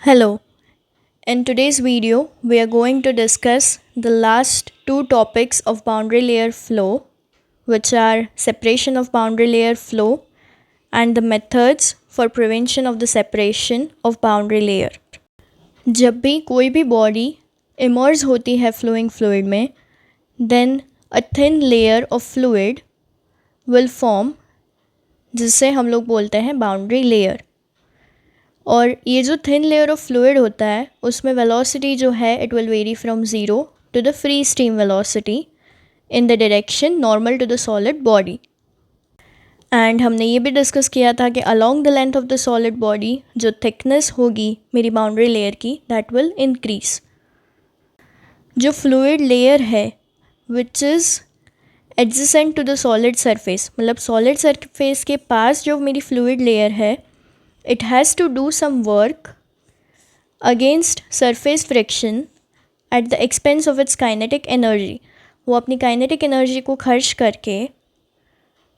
Hello. In today's video, we are going to discuss the last two topics of boundary layer flow, which are separation of boundary layer flow and the methods for prevention of the separation of boundary layer. जब भी कोई भी body emerge होती है flowing fluid में, then a thin layer of fluid will form, जिसे हम लोग बोलते हैं बाउंड्री लेयर. और ये जो थिन लेयर ऑफ फ्लूइड होता है उसमें वेलोसिटी जो है it will vary from zero to the free stream velocity in the direction normal to the solid body. And हमने ये भी डिस्कस किया था कि along the length of the solid body जो थिकनेस होगी मेरी बाउंड्री लेयर की दैट विल इंक्रीज. जो फ्लूइड लेयर है which is adjacent to the solid surface, मतलब सॉलिड सरफेस के पास जो मेरी फ्लूइड लेयर है, it has to do some work against surface friction at the expense of its kinetic energy. वो अपनी kinetic energy को खर्च करके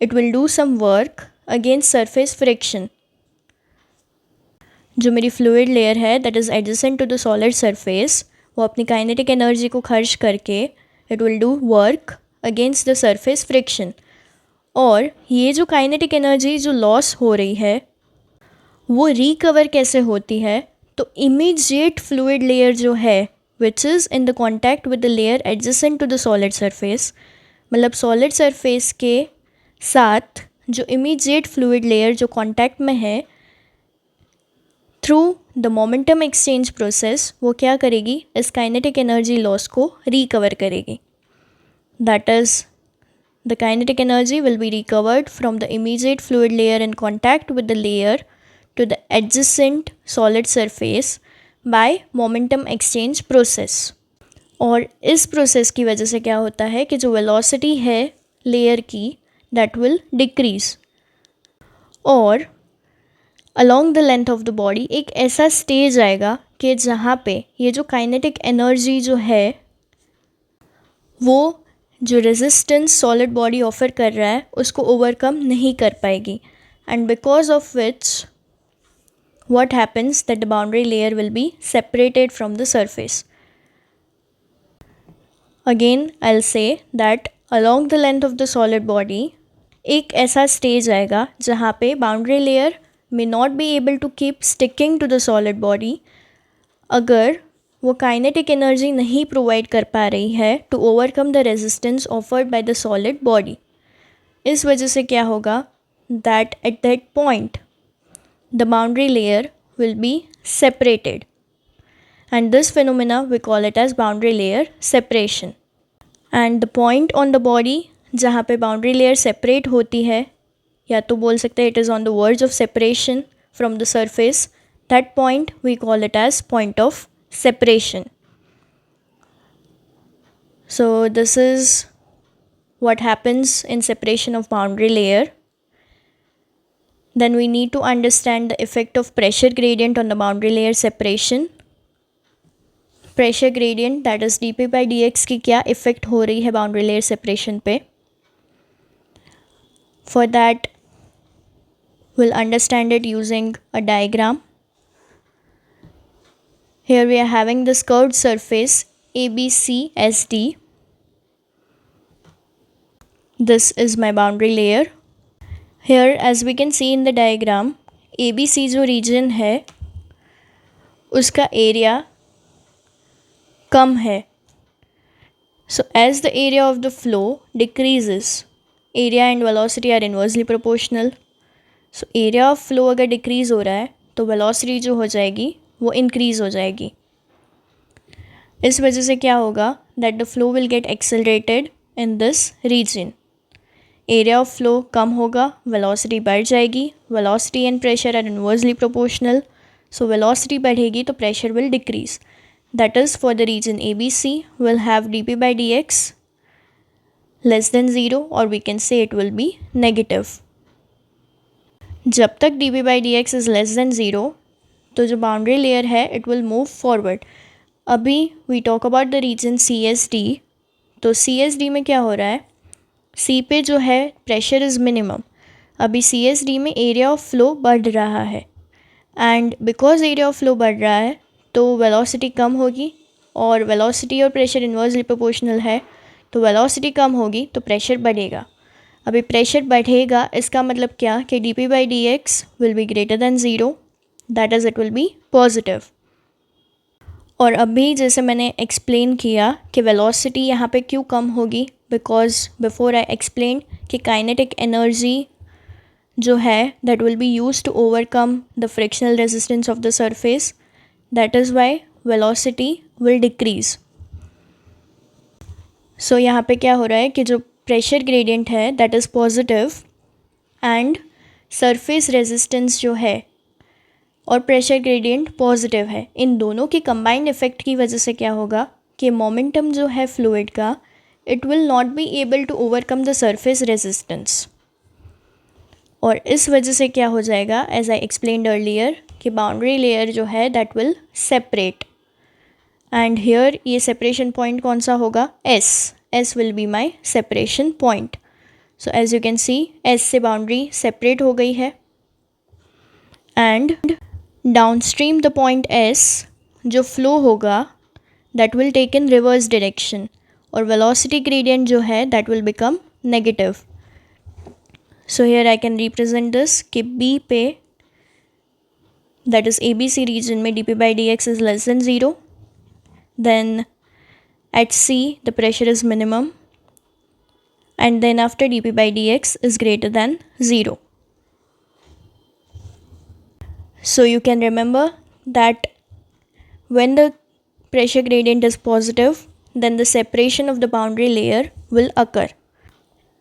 it will do some work against surface friction. जो मेरी fluid layer है that is adjacent to the solid surface, वो अपनी kinetic energy को खर्च करके it will do work against the surface friction. और ये जो kinetic energy जो loss हो रही है वो रिकवर कैसे होती है? तो इमीडिएट फ्लूइड लेयर जो है which is in the contact with the layer adjacent to the solid surface, मतलब सॉलिड सरफेस के साथ जो इमीडिएट फ्लूइड लेयर जो कॉन्टैक्ट में है, through the momentum exchange process वो क्या करेगी? इस काइनेटिक एनर्जी लॉस को रिकवर करेगी. That is the kinetic energy will be recovered from the immediate fluid layer in contact with the layer to the adjacent solid surface by momentum exchange process. और इस process की वजह से क्या होता है कि जो वेलोसिटी है लेयर की दैट विल डिक्रीज. और along the length of the body एक ऐसा स्टेज आएगा कि जहाँ पे ये जो काइनेटिक एनर्जी जो है वो जो रेजिस्टेंस सॉलिड बॉडी ऑफर कर रहा है उसको ओवरकम नहीं कर पाएगी. And because of which what happens that the boundary layer will be separated from the surface. Again I'll say that along the length of the solid body एक ऐसा stage आएगा जहाँ पे boundary layer may not be able to keep sticking to the solid body अगर वो kinetic energy नहीं provide कर पा रही है to overcome the resistance offered by the solid body. इस वजह से क्या होगा? That at that point the boundary layer will be separated, and this phenomena we call it as boundary layer separation. And the point on the body जहाँ पे boundary layer separate होती है, या तो बोल सकते हैं it is on the verge of separation from the surface, that point we call it as point of separation. So this is what happens in separation of boundary layer. Then we need to understand the effect of pressure gradient on the boundary layer separation. Pressure gradient that is dp by dx की क्या effect हो रही है boundary layer separation पे. For that we'll understand it using a diagram. Here we are having this curved surface ABCSD. This is my boundary layer. Here as we can see in the diagram, ABC जो region है उसका area कम है. So as the area of the flow decreases, area and velocity are inversely proportional. So area of flow अगर decrease हो रहा है तो velocity जो हो जाएगी वो increase हो जाएगी. इस वजह से क्या होगा? That the flow will get accelerated in this region. Area of flow कम होगा, वेलोसिटी बढ़ जाएगी. Velocity and pressure are inversely proportional, so velocity बढ़ेगी तो pressure will decrease. That is for the region A B C will have d p by d x less than zero, और we can say it will be negative. जब तक d p by d x is less than zero तो जो boundary layer है it will move forward. अभी we talk about the region C S D. तो C S D में क्या हो रहा है? सी पे जो है प्रेशर इज़ मिनिमम. अभी सी एस डी में एरिया ऑफ फ्लो बढ़ रहा है. And because area of flow बढ़ रहा है तो वेलोसिटी कम होगी, और वेलोसिटी और प्रेशर इन्वर्सली प्रोपोर्शनल है, तो वेलोसिटी कम होगी तो प्रेशर बढ़ेगा। अभी प्रेशर बढ़ेगा इसका मतलब क्या कि D p by d x will be greater than zero, that is it will B positive. और अभी जैसे मैंने एक्सप्लेन किया कि वेलोसिटी यहाँ पे क्यों कम होगी, बिकॉज बिफोर आई एक्सप्लेन कि काइनेटिक एनर्जी जो है that will be use to overcome the frictional resistance of the surface, that is why velocity will decrease. So यहाँ पे क्या हो रहा है कि जो प्रेशर ग्रेडियंट है that is positive, and surface resistance जो है और प्रेशर ग्रेडियंट पॉजिटिव है। इन दोनों की कंबाइंड इफेक्ट की वजह से क्या होगा कि मोमेंटम जो है फ्लूइड का it will not be able to overcome the surface resistance, और इस वजह से क्या हो जाएगा, एज आई एक्सप्लेन्ड अर्लियर, कि बाउंड्री लेयर जो है that will separate, and here ये सेपरेशन पॉइंट कौन सा होगा, S will be my separation point. So as you can see S से बाउंड्री सेपरेट हो गई है, and downstream the point S जो फ्लो होगा that will take in reverse direction, और वेलोसिटी ग्रेडियंट जो है that will become negative. So here I can represent this कि बी पे that is A B C region में d p by d x is less than zero, then at C the pressure is minimum, and then after dp by dx is greater than 0. So you can remember that when the pressure gradient is positive, then the separation of the boundary layer will occur.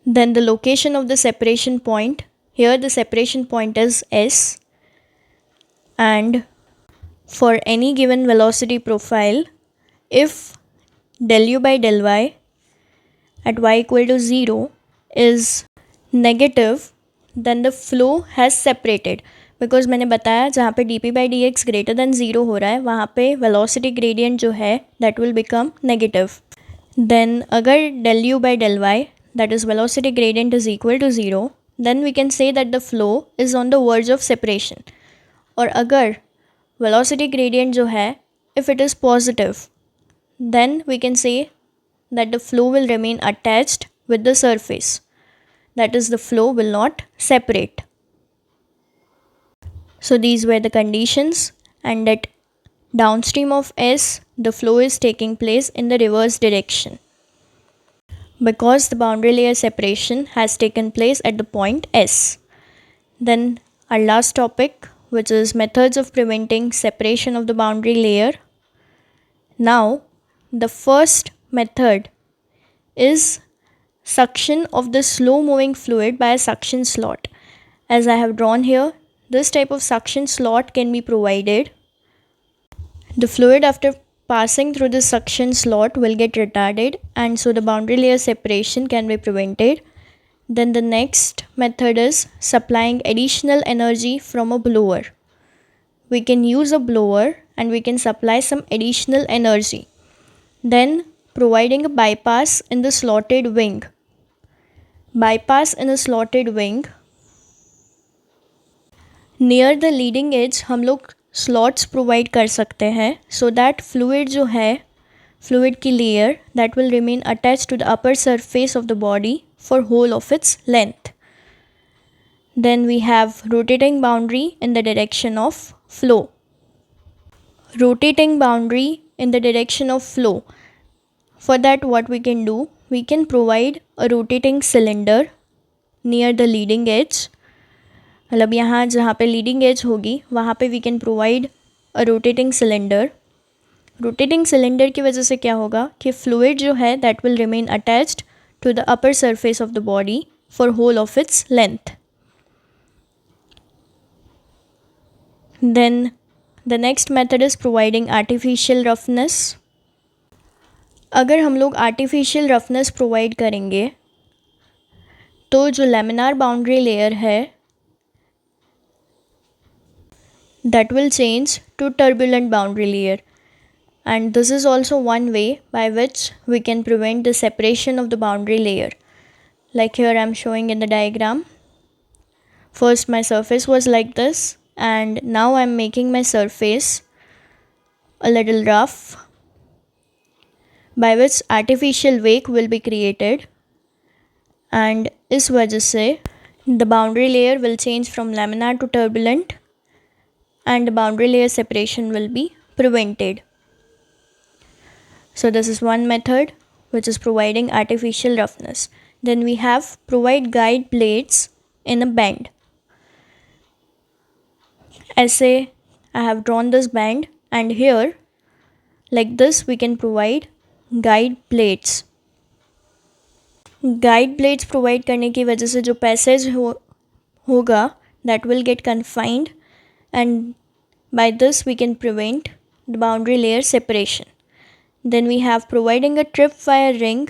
Then the location of the separation point, here the separation point is S, and for any given velocity profile, if del u by del y at y equal to 0 is negative, then the flow has separated, because मैंने बताया जहाँ पे dp by dx greater than 0 हो रहा है वहाँ पे velocity gradient जो है that will become negative. Then अगर del u by del y that is velocity gradient is equal to 0, then we can say that the flow is on the verge of separation. और अगर velocity gradient जो है if it is positive, then we can say that the flow will remain attached with the surface, that is the flow will not separate. So these were the conditions, and at downstream of S the flow is taking place in the reverse direction because the boundary layer separation has taken place at the point S. Then our last topic, which is methods of preventing separation of the boundary layer. Now the first method is suction of the slow moving fluid by a suction slot. As I have drawn here, this type of suction slot can be provided. The fluid after passing through the suction slot will get retarded, and so the boundary layer separation can be prevented. Then the next method is supplying additional energy from a blower. We can use a blower and we can supply some additional energy. Then providing a bypass in the slotted wing. Bypass in a slotted wing. Near the leading edge हम लोग slots provide कर सकते हैं so that fluid जो है, fluid की layer that will remain attached to the upper surface of the body for whole of its length. Then we have rotating boundary in the direction of flow. Rotating boundary in the direction of flow. For that what we can do, we can provide a rotating cylinder near the leading edge. मतलब यहाँ जहाँ पे leading edge होगी वहाँ पे we can provide a rotating cylinder. Rotating cylinder की वजह से क्या होगा कि fluid जो है that will remain attached to the upper surface of the body for whole of its length. Then the next method is providing artificial roughness. अगर हम लोग आर्टिफिशियल रफनेस प्रोवाइड करेंगे तो जो लैमिनार बाउंड्री लेयर है that will change to turbulent boundary layer, and this is also one way by which we can prevent the separation of the boundary layer. Like here I am showing in the diagram. First my surface was like this, and now I'm making my surface a little rough, by which artificial wake will be created, and इस वजह से the boundary layer will change from laminar to turbulent and the boundary layer separation will be prevented. So this is one method which is providing artificial roughness. Then we have provide guide plates in a bend. ऐसे I have drawn this bend, and here like this we can provide guide plates. Guide plates provide करने की वजह से जो passage होगा that will get confined, and by this we can prevent the boundary layer separation. Then we have providing a tripwire ring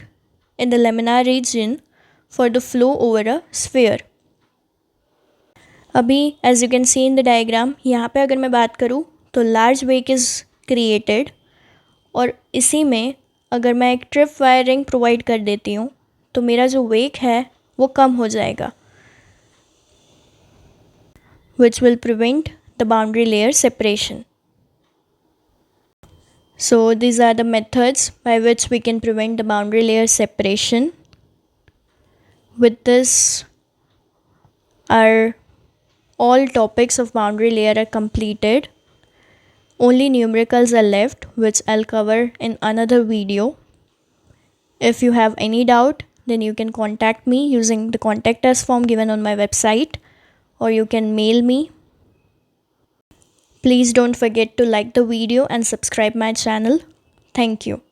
in the laminar region for the flow over a sphere. अभी as you can see in the diagram, यहाँ पे अगर मैं बात करूँ तो large wake is created, और इसी में अगर मैं एक ट्रिप वायर रिंग प्रोवाइड कर देती हूँ तो मेरा जो वेक है वो कम हो जाएगा, which will prevent the boundary layer separation. So these are the methods by which we can prevent the boundary layer separation. With this, our all topics of boundary layer are completed. Only numericals are left, which I'll cover in another video. If you have any doubt, then you can contact me using the contact us form given on my website, or you can mail me. Please don't forget to like the video and subscribe my channel. Thank you.